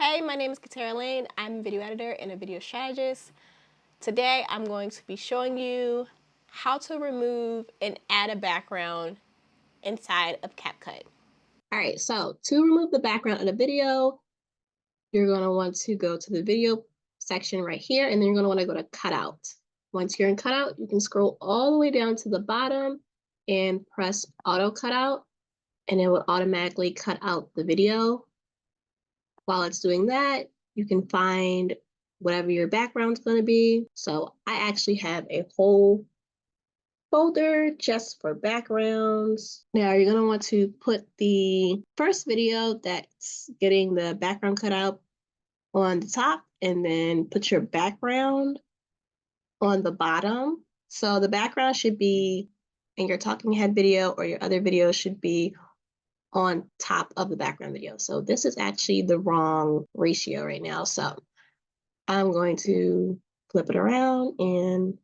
Hey, my name is Catara. I'm a video editor and a video strategist. Today I'm going to be showing you how to remove and add a background inside of CapCut. All right, so to remove the background in a video, you're going to want to go to the video section right here, and then you're going to want to go to cutout. Once you're in cutout, you can scroll all the way down to the bottom and press auto cutout, and it will automatically cut out the video. While it's doing that, you can find whatever your background's going to be. So I actually have a whole folder just for backgrounds. Now you're going to want to put the first video that's getting the background cut out on the top, and then put your background on the bottom. So the background should be in your talking head video, or your other video should be on top of the background video. So this is actually the wrong ratio right now. So I'm going to flip it around and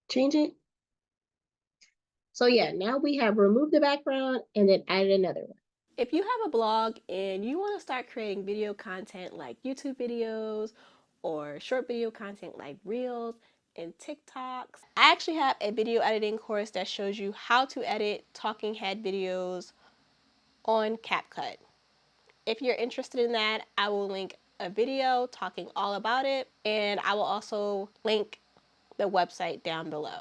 change it. So yeah, now we have removed the background and then added another one. If you have a blog and you want to start creating video content like YouTube videos or short video content like Reels and TikToks, I actually have a video editing course that shows you how to edit talking head videos on CapCut. If you're interested in that, I will link a video talking all about it, and I will also link the website down below.